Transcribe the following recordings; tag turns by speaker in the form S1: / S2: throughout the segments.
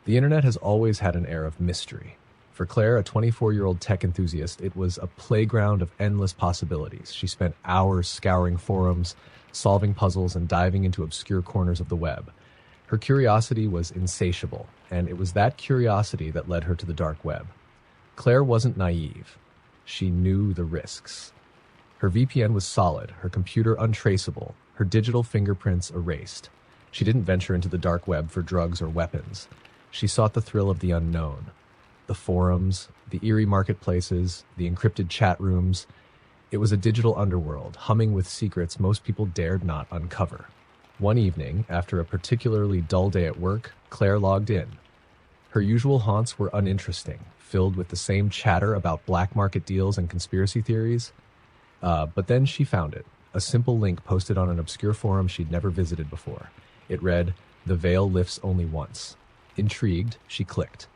S1: The internet has always had an air of mystery. For Claire, a 24-year-old tech enthusiast, it was a playground of endless possibilities. She spent hours scouring forums, solving puzzles, and diving into obscure corners of the web. Her curiosity was insatiable, and it was that curiosity that led her to the dark web. Claire wasn't naive. She knew the risks. Her VPN was solid, her computer untraceable, her digital fingerprints erased. She didn't venture into the dark web for drugs or weapons. She sought the thrill of the unknown. The forums, the eerie marketplaces, the encrypted chat rooms. It was a digital underworld, humming with secrets most people dared not uncover. One evening, after a particularly dull day at work, Claire logged in. Her usual haunts were uninteresting, filled with the same chatter about black market deals and conspiracy theories. But then she found it, a simple link posted on an obscure forum she'd never visited before. It read, "The veil lifts only once." Intrigued, she clicked.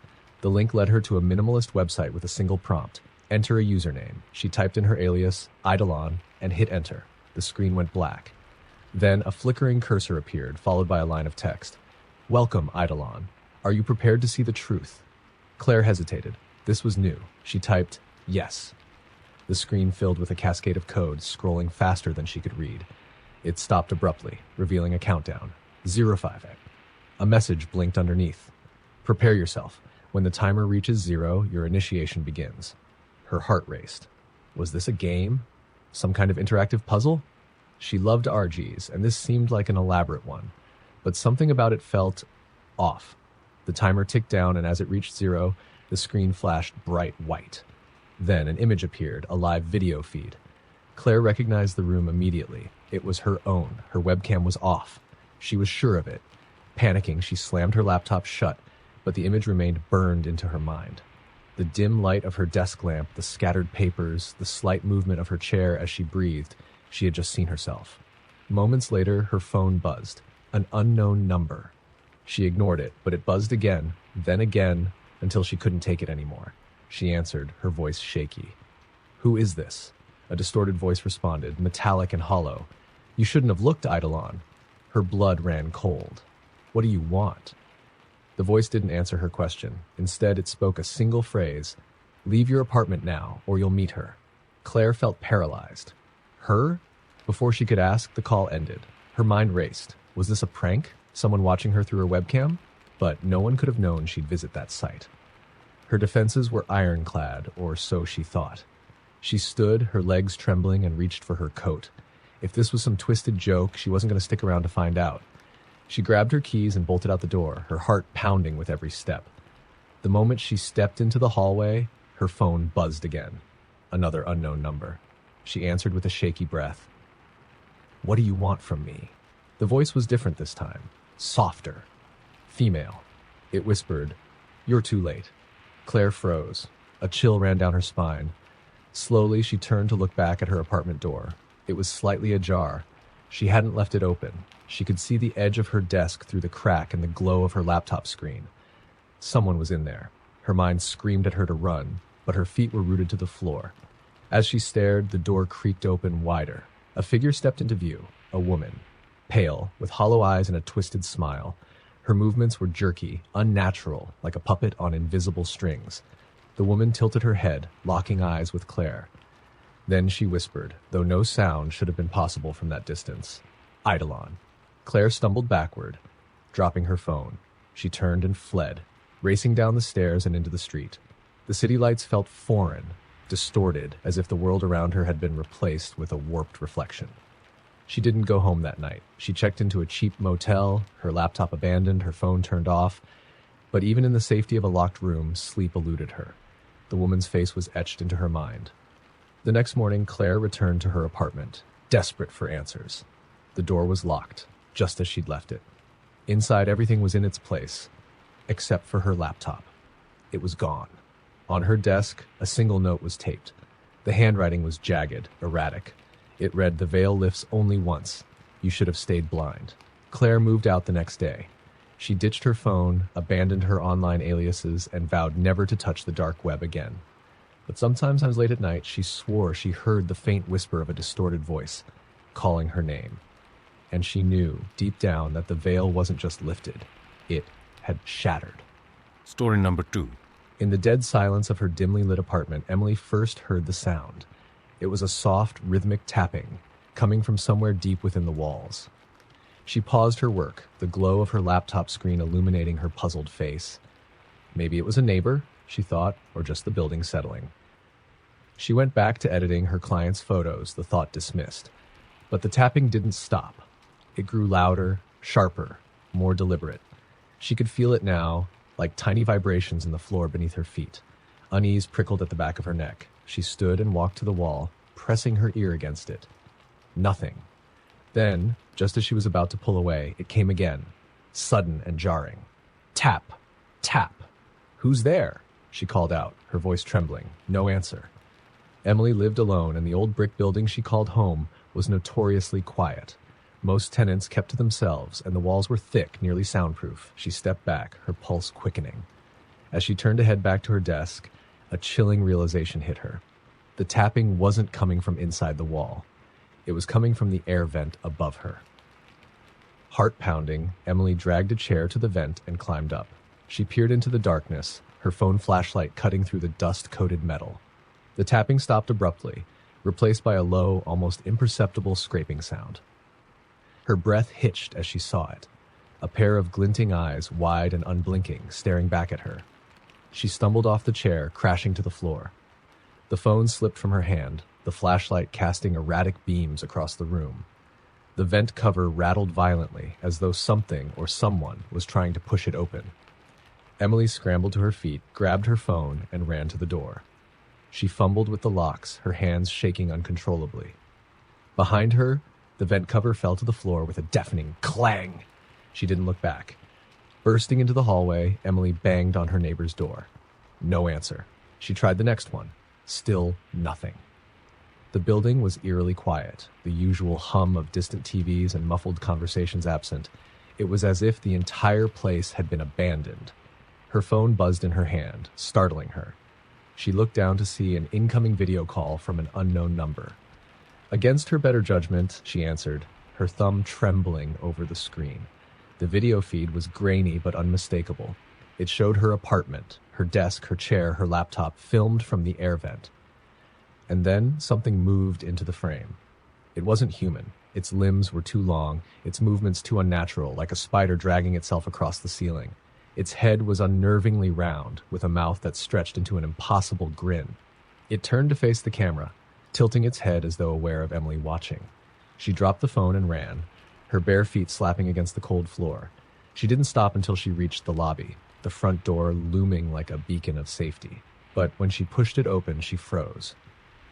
S1: The link led her to a minimalist website with a single prompt. Enter a username. She typed in her alias, Eidolon, and hit enter. The screen went black. Then a flickering cursor appeared, followed by a line of text. "Welcome, Eidolon. Are you prepared to see the truth?" Claire hesitated. This was new. She typed, "Yes." The screen filled with a cascade of code, scrolling faster than she could read. It stopped abruptly, revealing a countdown. 05. A message blinked underneath. "Prepare yourself. When the timer reaches 0, your initiation begins." Her heart raced. Was this a game? Some kind of interactive puzzle? She loved RGs, and this seemed like an elaborate one. But something about it felt off. The timer ticked down, and as it reached 0, the screen flashed bright white. Then an image appeared, a live video feed. Claire recognized the room immediately. It was her own. Her webcam was off. She was sure of it. Panicking, she slammed her laptop shut, but the image remained burned into her mind. The dim light of her desk lamp, the scattered papers, the slight movement of her chair as she breathed, she had just seen herself. Moments later, her phone buzzed. An unknown number. She ignored it, but it buzzed again, until she couldn't take it anymore. She answered, her voice shaky. "Who is this?" A distorted voice responded, metallic and hollow. "You shouldn't have looked, Eidolon." Her blood ran cold. "What do you want?" The voice didn't answer her question. Instead, it spoke a single phrase, "Leave your apartment now, or you'll meet her." Claire felt paralyzed. Her? Before she could ask, the call ended. Her mind raced. Was this a prank? Someone watching her through her webcam? But no one could have known she'd visit that site. Her defenses were ironclad, or so she thought. She stood, her legs trembling, and reached for her coat. If this was some twisted joke, she wasn't going to stick around to find out. She grabbed her keys and bolted out the door, her heart pounding with every step. The moment she stepped into the hallway, her phone buzzed again. Another unknown number. She answered with a shaky breath. "What do you want from me?" The voice was different this time. Softer. Female. It whispered, "You're too late." Claire froze. A chill ran down her spine. Slowly, she turned to look back at her apartment door. It was slightly ajar. She hadn't left it open. She could see the edge of her desk through the crack and the glow of her laptop screen. Someone was in there. Her mind screamed at her to run, but her feet were rooted to the floor. As she stared, the door creaked open wider. A figure stepped into view, a woman. Pale, with hollow eyes and a twisted smile. Her movements were jerky, unnatural, like a puppet on invisible strings. The woman tilted her head, locking eyes with Claire. Then she whispered, though no sound should have been possible from that distance. "Eidolon." Claire stumbled backward, dropping her phone. She turned and fled, racing down the stairs and into the street. The city lights felt foreign, distorted, as if the world around her had been replaced with a warped reflection. She didn't go home that night. She checked into a cheap motel, her laptop abandoned, her phone turned off. But even in the safety of a locked room, sleep eluded her. The woman's face was etched into her mind. The next morning, Claire returned to her apartment, desperate for answers. The door was locked, just as she'd left it. Inside, everything was in its place, except for her laptop. It was gone. On her desk, a single note was taped. The handwriting was jagged, erratic. It read, "The veil lifts only once. You should have stayed blind." Claire moved out the next day. She ditched her phone, abandoned her online aliases, and vowed never to touch the dark web again. But sometimes late at night, she swore she heard the faint whisper of a distorted voice, calling her name. And she knew, deep down, that the veil wasn't just lifted. It had shattered.
S2: Story number 2.
S1: In the dead silence of her dimly lit apartment, Emily first heard the sound. It was a soft, rhythmic tapping, coming from somewhere deep within the walls. She paused her work, the glow of her laptop screen illuminating her puzzled face. Maybe it was a neighbor, she thought, or just the building settling. She went back to editing her client's photos, the thought dismissed. But the tapping didn't stop. It grew louder, sharper, more deliberate. She could feel it now, like tiny vibrations in the floor beneath her feet. Unease prickled at the back of her neck. She stood and walked to the wall, pressing her ear against it. Nothing. Then, just as she was about to pull away, it came again, sudden and jarring. Tap! Tap! "Who's there?" she called out, her voice trembling. No answer. Emily lived alone, and the old brick building she called home was notoriously quiet. Most tenants kept to themselves, and the walls were thick, nearly soundproof. She stepped back, her pulse quickening. As she turned to head back to her desk, a chilling realization hit her. The tapping wasn't coming from inside the wall. It was coming from the air vent above her. Heart pounding, Emily dragged a chair to the vent and climbed up. She peered into the darkness, her phone flashlight cutting through the dust-coated metal. The tapping stopped abruptly, replaced by a low, almost imperceptible scraping sound. Her breath hitched as she saw it, a pair of glinting eyes, wide and unblinking, staring back at her. She stumbled off the chair, crashing to the floor. The phone slipped from her hand, the flashlight casting erratic beams across the room. The vent cover rattled violently, as though something or someone was trying to push it open. Emily scrambled to her feet, grabbed her phone, and ran to the door. She fumbled with the locks, her hands shaking uncontrollably. Behind her, the vent cover fell to the floor with a deafening clang. She didn't look back. Bursting into the hallway, Emily banged on her neighbor's door. No answer. She tried the next one. Still nothing. The building was eerily quiet, the usual hum of distant TVs and muffled conversations absent. It was as if the entire place had been abandoned. Her phone buzzed in her hand, startling her. She looked down to see an incoming video call from an unknown number. Against her better judgment, she answered, her thumb trembling over the screen. The video feed was grainy but unmistakable. It showed her apartment, her desk, her chair, her laptop, filmed from the air vent. And then something moved into the frame. It wasn't human. Its limbs were too long, its movements too unnatural, like a spider dragging itself across the ceiling. Its head was unnervingly round, with a mouth that stretched into an impossible grin. It turned to face the camera, tilting its head as though aware of Emily watching. She dropped the phone and ran, her bare feet slapping against the cold floor. She didn't stop until she reached the lobby, the front door looming like a beacon of safety. But when she pushed it open, she froze.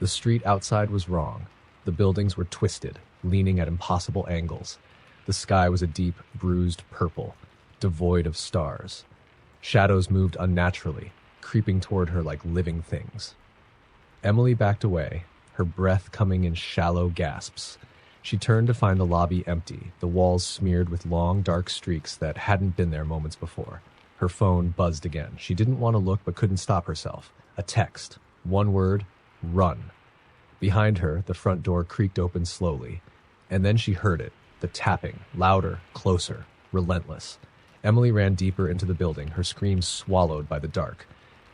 S1: The street outside was wrong. The buildings were twisted, leaning at impossible angles. The sky was a deep, bruised purple, devoid of stars. Shadows moved unnaturally, creeping toward her like living things. Emily backed away, her breath coming in shallow gasps. She turned to find the lobby empty, the walls smeared with long, dark streaks that hadn't been there moments before. Her phone buzzed again. She didn't want to look but couldn't stop herself. A text. One word. Run. Behind her, the front door creaked open slowly. And then she heard it. The tapping. Louder. Closer. Relentless. Emily ran deeper into the building, her screams swallowed by the dark.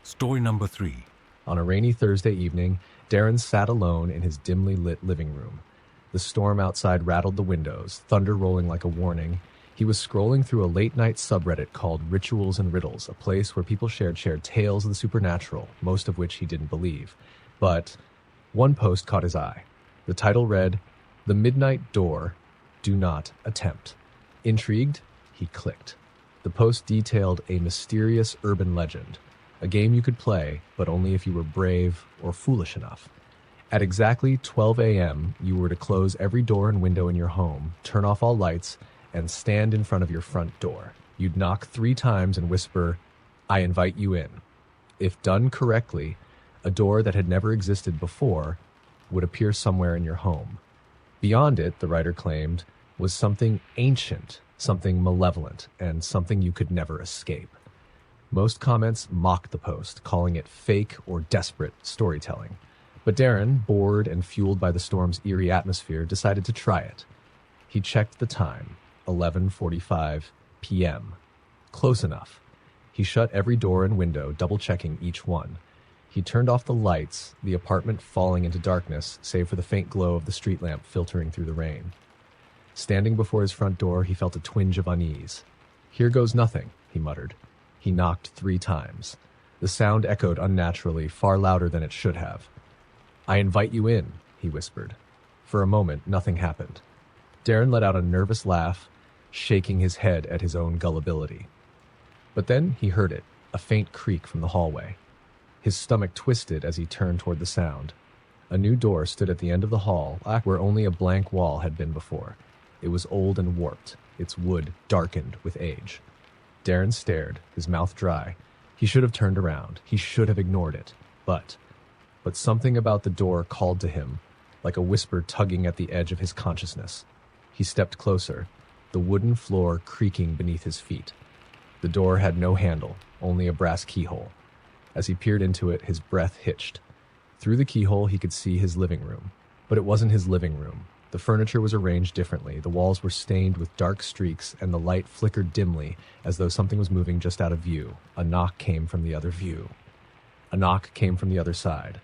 S2: Story number 3.
S1: On a rainy Thursday evening, Darren sat alone in his dimly lit living room. The storm outside rattled the windows, thunder rolling like a warning. He was scrolling through a late-night subreddit called Rituals and Riddles, a place where people shared tales of the supernatural, most of which he didn't believe. But one post caught his eye. The title read, "The Midnight Door, Do Not Attempt." Intrigued, he clicked. The post detailed a mysterious urban legend, a game you could play, but only if you were brave or foolish enough. At exactly 12 a.m., you were to close every door and window in your home, turn off all lights, and stand in front of your front door. You'd knock 3 times and whisper, "I invite you in." If done correctly, a door that had never existed before would appear somewhere in your home. Beyond it, the writer claimed, was something ancient, something malevolent, and something you could never escape. Most comments mocked the post, calling it fake or desperate storytelling. But Darren, bored and fueled by the storm's eerie atmosphere, decided to try it. He checked the time, 11:45 p.m. Close enough. He shut every door and window, double-checking each one. He turned off the lights, the apartment falling into darkness, save for the faint glow of the street lamp filtering through the rain. Standing before his front door, he felt a twinge of unease. "Here goes nothing," he muttered. He knocked 3 times. The sound echoed unnaturally, far louder than it should have. "I invite you in," he whispered. For a moment, nothing happened. Darren let out a nervous laugh, shaking his head at his own gullibility. But then he heard it, a faint creak from the hallway. His stomach twisted as he turned toward the sound. A new door stood at the end of the hall, where only a blank wall had been before. It was old and warped, its wood darkened with age. Darren stared, his mouth dry. He should have turned around. He should have ignored it. But something about the door called to him, like a whisper tugging at the edge of his consciousness. He stepped closer, the wooden floor creaking beneath his feet. The door had no handle, only a brass keyhole. As he peered into it, his breath hitched. Through the keyhole, he could see his living room. But it wasn't his living room. The furniture was arranged differently. The walls were stained with dark streaks, and the light flickered dimly, as though something was moving just out of view. A knock came from the other view. A knock came from the other side.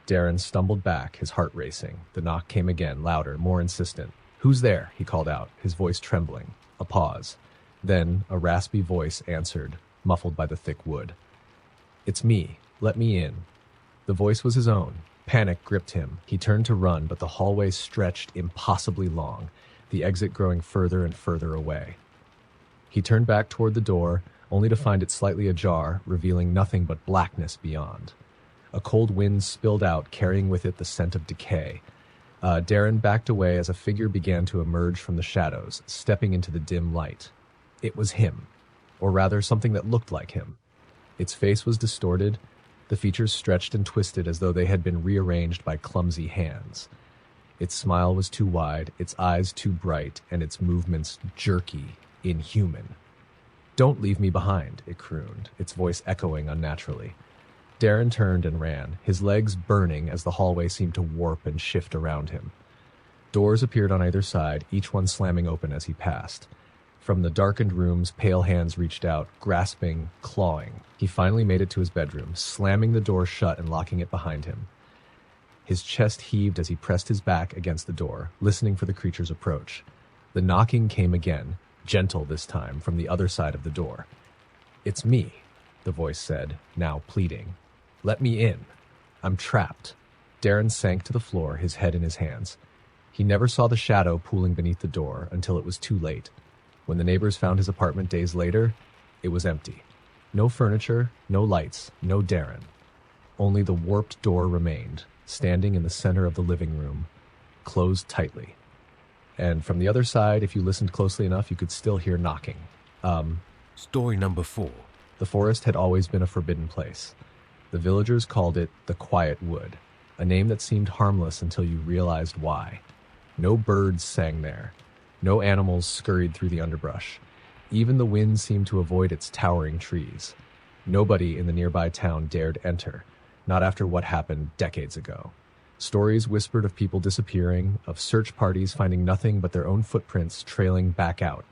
S1: Darren stumbled back, his heart racing. The knock came again, louder, more insistent. "Who's there?" he called out, his voice trembling. A pause. Then a raspy voice answered, muffled by the thick wood. "It's me. Let me in." The voice was his own. Panic gripped him. He turned to run, but the hallway stretched impossibly long, the exit growing further and further away. He turned back toward the door, only to find it slightly ajar, revealing nothing but blackness beyond. A cold wind spilled out, carrying with it the scent of decay. Darren backed away as a figure began to emerge from the shadows, stepping into the dim light. It was him, or rather something that looked like him. Its face was distorted, the features stretched and twisted as though they had been rearranged by clumsy hands. Its smile was too wide, its eyes too bright, and its movements jerky, inhuman. "Don't leave me behind," it crooned, its voice echoing unnaturally. Darren turned and ran, his legs burning as the hallway seemed to warp and shift around him. Doors appeared on either side, each one slamming open as he passed. From the darkened rooms, pale hands reached out, grasping, clawing. He finally made it to his bedroom, slamming the door shut and locking it behind him. His chest heaved as he pressed his back against the door, listening for the creature's approach. The knocking came again, gentle this time, from the other side of the door. "It's me," the voice said, now pleading. "Let me in. I'm trapped." Darren sank to the floor, his head in his hands. He never saw the shadow pooling beneath the door until it was too late. When the neighbors found his apartment days later, it was empty. No furniture, no lights, no Darren. Only the warped door remained, standing in the center of the living room, closed tightly. And from the other side, if you listened closely enough, you could still hear knocking.
S2: Story number 4.
S1: The forest had always been a forbidden place. The villagers called it the Quiet Wood, a name that seemed harmless until you realized why. No birds sang there. No animals scurried through the underbrush. Even the wind seemed to avoid its towering trees. Nobody in the nearby town dared enter, not after what happened decades ago. Stories whispered of people disappearing, of search parties finding nothing but their own footprints trailing back out.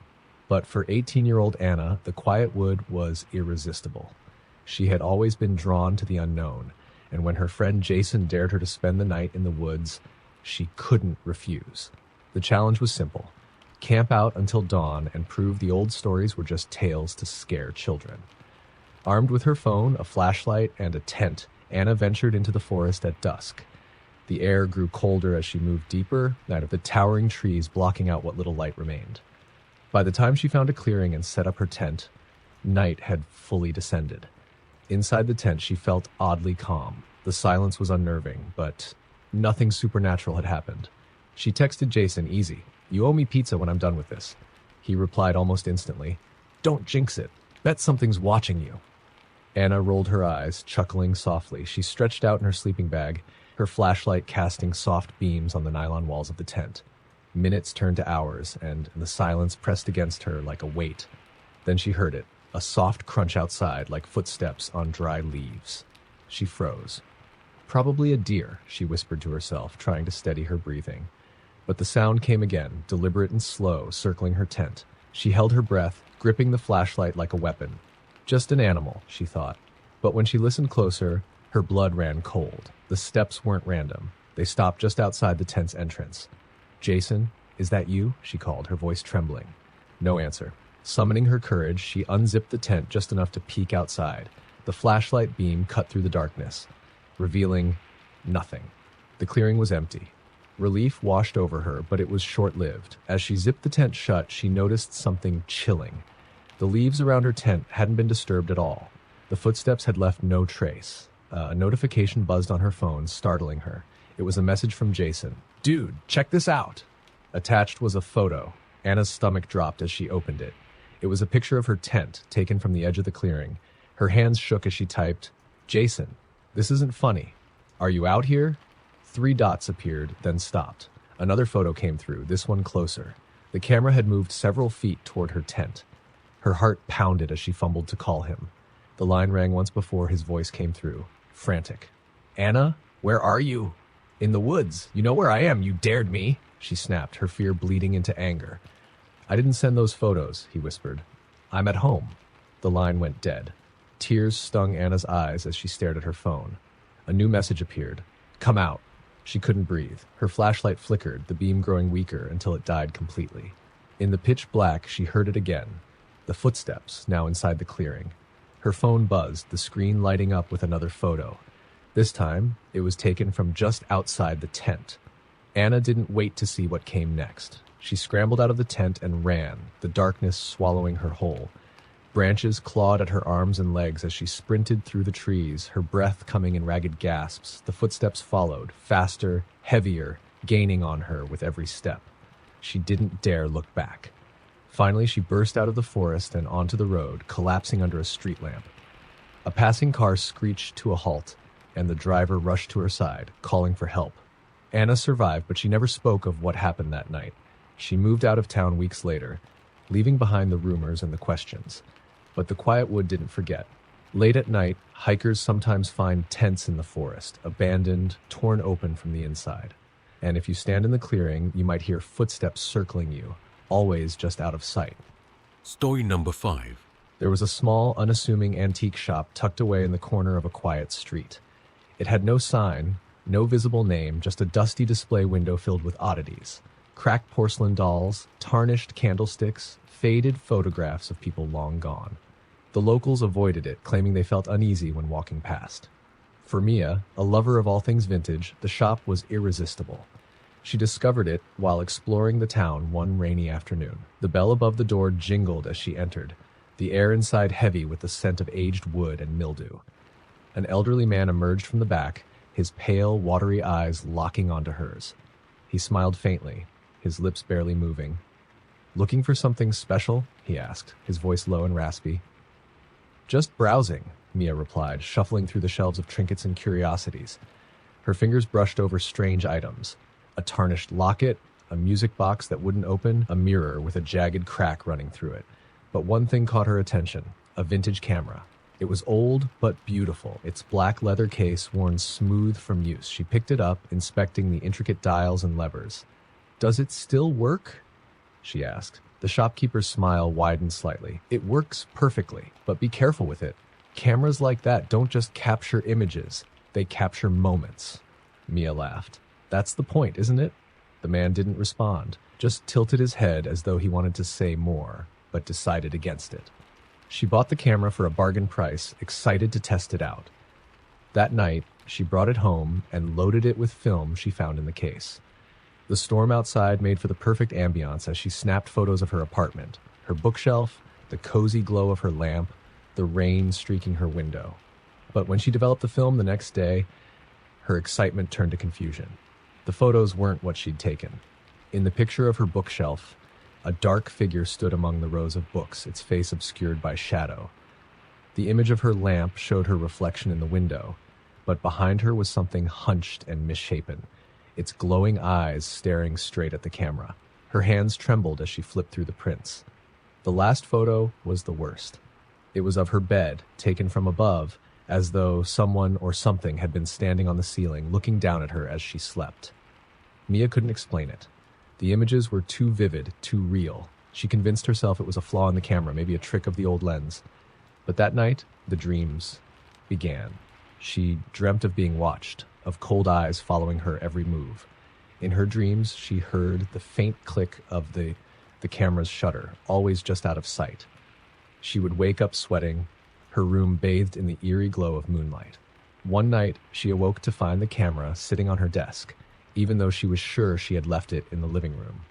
S1: But for 18-year-old Anna, the Quiet Wood was irresistible. She had always been drawn to the unknown, and when her friend Jason dared her to spend the night in the woods, she couldn't refuse. The challenge was simple. Camp out until dawn and prove the old stories were just tales to scare children. Armed with her phone, a flashlight, and a tent, Anna ventured into the forest at dusk. The air grew colder as she moved deeper, out of the towering trees blocking out what little light remained. By the time she found a clearing and set up her tent, night had fully descended. Inside the tent, she felt oddly calm. The silence was unnerving, but nothing supernatural had happened. She texted Jason, "Easy. You owe me pizza when I'm done with this." He replied almost instantly, "Don't jinx it. Bet something's watching you." Anna rolled her eyes, chuckling softly. She stretched out in her sleeping bag, her flashlight casting soft beams on the nylon walls of the tent. Minutes turned to hours, and the silence pressed against her like a weight. Then she heard it, a soft crunch outside like footsteps on dry leaves. She froze. "Probably a deer," she whispered to herself, trying to steady her breathing. But the sound came again, deliberate and slow, circling her tent. She held her breath, gripping the flashlight like a weapon. Just an animal, she thought. But when she listened closer, her blood ran cold. The steps weren't random. They stopped just outside the tent's entrance. "Jason, is that you?" she called, her voice trembling. No answer. Summoning her courage, she unzipped the tent just enough to peek outside. The flashlight beam cut through the darkness, revealing nothing. The clearing was empty. Relief washed over her, but it was short-lived. As she zipped the tent shut, she noticed something chilling. The leaves around her tent hadn't been disturbed at all. The footsteps had left no trace. A notification buzzed on her phone, startling her. It was a message from Jason. "Dude, check this out!" Attached was a photo. Anna's stomach dropped as she opened it. It was a picture of her tent, taken from the edge of the clearing. Her hands shook as she typed, "Jason, this isn't funny. Are you out here?" 3 dots appeared, then stopped. Another photo came through, this one closer. The camera had moved several feet toward her tent. Her heart pounded as she fumbled to call him. The line rang once before his voice came through, frantic. "Anna, where are you?" "In the woods. You know where I am. You dared me," she snapped, her fear bleeding into anger. "I didn't send those photos," he whispered. "I'm at home." The line went dead. Tears stung Anna's eyes as she stared at her phone. A new message appeared. "Come out." She couldn't breathe. Her flashlight flickered, the beam growing weaker until it died completely. In the pitch black, she heard it again. The footsteps, now inside the clearing. Her phone buzzed, the screen lighting up with another photo. This time, it was taken from just outside the tent. Anna didn't wait to see what came next. She scrambled out of the tent and ran, the darkness swallowing her whole. Branches clawed at her arms and legs as she sprinted through the trees, her breath coming in ragged gasps. The footsteps followed, faster, heavier, gaining on her with every step. She didn't dare look back. Finally, she burst out of the forest and onto the road, collapsing under a street lamp. A passing car screeched to a halt, and the driver rushed to her side, calling for help. Anna survived, but she never spoke of what happened that night. She moved out of town weeks later, leaving behind the rumors and the questions. But the quiet wood didn't forget. Late at night, hikers sometimes find tents in the forest, abandoned, torn open from the inside. And if you stand in the clearing, you might hear footsteps circling you, always just out of sight.
S2: Story number 5.
S1: There was a small, unassuming antique shop tucked away in the corner of a quiet street. It had no sign, no visible name, just a dusty display window filled with oddities. Cracked porcelain dolls, tarnished candlesticks, faded photographs of people long gone. The locals avoided it, claiming they felt uneasy when walking past. For Mia, a lover of all things vintage, the shop was irresistible. She discovered it while exploring the town one rainy afternoon. The bell above the door jingled as she entered, the air inside heavy with the scent of aged wood and mildew. An elderly man emerged from the back, his pale, watery eyes locking onto hers. He smiled faintly, his lips barely moving. "Looking for something special?" he asked, his voice low and raspy. "Just browsing," Mia replied, shuffling through the shelves of trinkets and curiosities. Her fingers brushed over strange items. A tarnished locket, a music box that wouldn't open, a mirror with a jagged crack running through it. But one thing caught her attention, a vintage camera. It was old but beautiful, its black leather case worn smooth from use. She picked it up, inspecting the intricate dials and levers. "Does it still work?" she asked. The shopkeeper's smile widened slightly. "It works perfectly, but be careful with it. Cameras like that don't just capture images, they capture moments." Mia laughed. "That's the point, isn't it?" The man didn't respond, just tilted his head as though he wanted to say more, but decided against it. She bought the camera for a bargain price, excited to test it out. That night, she brought it home and loaded it with film she found in the case. The storm outside made for the perfect ambiance as she snapped photos of her apartment, her bookshelf, the cozy glow of her lamp, the rain streaking her window. But when she developed the film the next day, her excitement turned to confusion. The photos weren't what she'd taken. In the picture of her bookshelf, a dark figure stood among the rows of books, its face obscured by shadow. The image of her lamp showed her reflection in the window, but behind her was something hunched and misshapen, its glowing eyes staring straight at the camera. Her hands trembled as she flipped through the prints. The last photo was the worst. It was of her bed, taken from above, as though someone or something had been standing on the ceiling, looking down at her as she slept. Mia couldn't explain it. The images were too vivid, too real. She convinced herself it was a flaw in the camera, maybe a trick of the old lens. But that night, the dreams began. She dreamt of being watched, of cold eyes following her every move. In her dreams, she heard the faint click of the camera's shutter, always just out of sight. She would wake up sweating, her room bathed in the eerie glow of moonlight. One night, she awoke to find the camera sitting on her desk, even though she was sure she had left it in the living room.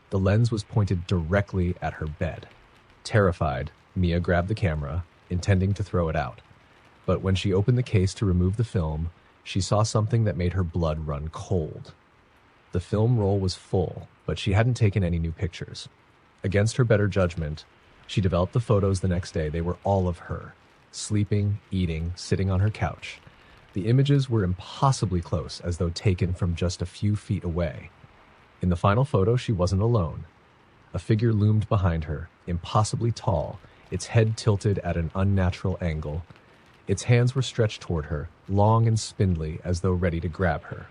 S1: The lens was pointed directly at her bed. Terrified, Mia grabbed the camera, intending to throw it out. But when she opened the case to remove the film, she saw something that made her blood run cold. The film roll was full, but she hadn't taken any new pictures. Against her better judgment, she developed the photos the next day. They were all of her, sleeping, eating, sitting on her couch. The images were impossibly close, as though taken from just a few feet away. In the final photo, she wasn't alone. A figure loomed behind her, impossibly tall, its head tilted at an unnatural angle. Its hands were stretched toward her, long and spindly, as though ready to grab her.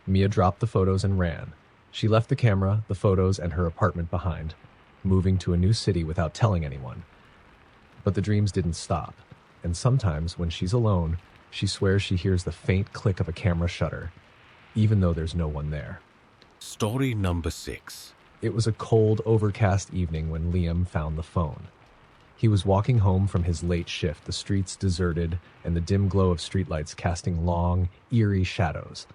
S1: Mia dropped the photos and ran. She left the camera, the photos, and her apartment behind, moving to a new city without telling anyone. But the dreams didn't stop, and sometimes, when she's alone, she swears she hears the faint click of a camera shutter, even though there's no one there.
S2: Story number 6.
S1: It was a cold, overcast evening when Liam found the phone. He was walking home from his late shift, the streets deserted and the dim glow of streetlights casting long, eerie shadows.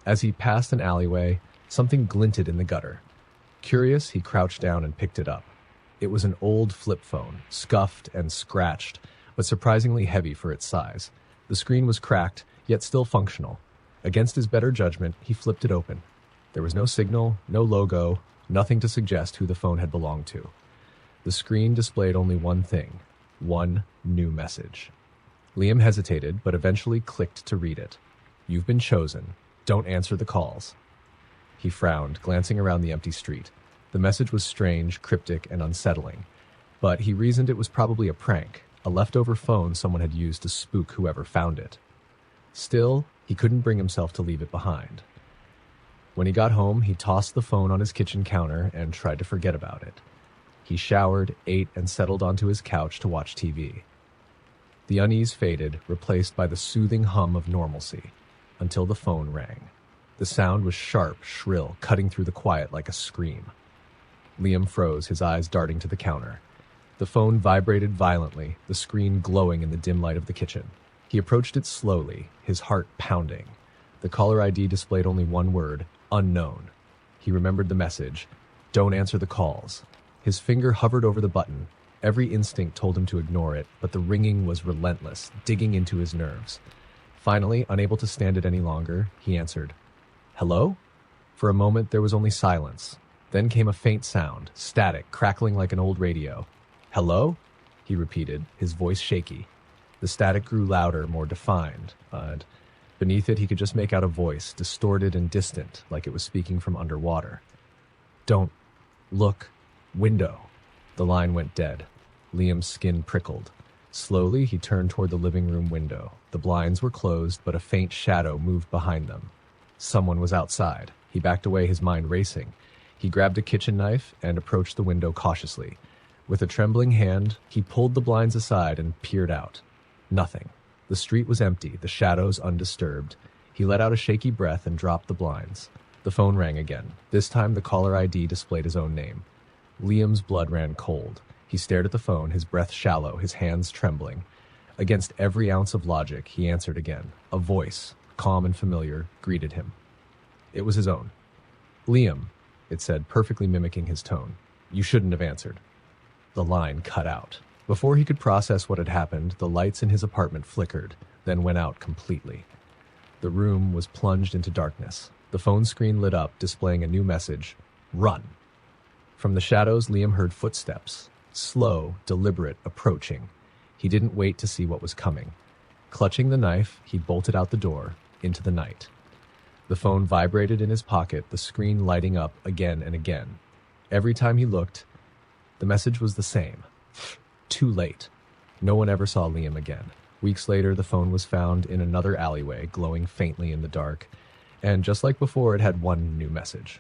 S1: As he passed an alleyway, something glinted in the gutter. Curious, he crouched down and picked it up. It was an old flip phone, scuffed and scratched, but surprisingly heavy for its size. The screen was cracked, yet still functional. Against his better judgment, he flipped it open. There was no signal, no logo, nothing to suggest who the phone had belonged to. The screen displayed only one thing, one new message. Liam hesitated, but eventually clicked to read it. "You've been chosen. Don't answer the calls." He frowned, glancing around the empty street. The message was strange, cryptic, and unsettling, but he reasoned it was probably a prank, a leftover phone someone had used to spook whoever found it. Still, he couldn't bring himself to leave it behind. When he got home, he tossed the phone on his kitchen counter and tried to forget about it. He showered, ate, and settled onto his couch to watch TV. The unease faded, replaced by the soothing hum of normalcy, until the phone rang. The sound was sharp, shrill, cutting through the quiet like a scream. Liam froze, his eyes darting to the counter. The phone vibrated violently, the screen glowing in the dim light of the kitchen. He approached it slowly, his heart pounding. The caller ID displayed only one word, unknown. He remembered the message, "Don't answer the calls." His finger hovered over the button. Every instinct told him to ignore it, but the ringing was relentless, digging into his nerves. Finally, unable to stand it any longer, he answered, "Hello?" For a moment, there was only silence. Then came a faint sound, static, crackling like an old radio. "Hello?" he repeated, his voice shaky. The static grew louder, more defined, but beneath it he could just make out a voice, distorted and distant, like it was speaking from underwater. "Don't look. Window." The line went dead. Liam's skin prickled. Slowly, he turned toward the living room window. The blinds were closed, but a faint shadow moved behind them. Someone was outside. He backed away, his mind racing. He grabbed a kitchen knife and approached the window cautiously. With a trembling hand, he pulled the blinds aside and peered out. Nothing. The street was empty, the shadows undisturbed. He let out a shaky breath and dropped the blinds. The phone rang again. This time, the caller ID displayed his own name. Liam's blood ran cold. He stared at the phone, his breath shallow, his hands trembling. Against every ounce of logic, he answered again. A voice, calm and familiar, greeted him. It was his own. "Liam," it said, perfectly mimicking his tone. "You shouldn't have answered." The line cut out. Before he could process what had happened, the lights in his apartment flickered, then went out completely. The room was plunged into darkness. The phone screen lit up, displaying a new message, "Run." From the shadows, Liam heard footsteps, slow, deliberate, approaching. He didn't wait to see what was coming. Clutching the knife, he bolted out the door, into the night. The phone vibrated in his pocket, the screen lighting up again and again. Every time he looked, the message was the same. Too late. No one ever saw Liam again. Weeks later, the phone was found in another alleyway, glowing faintly in the dark. And just like before, it had one new message.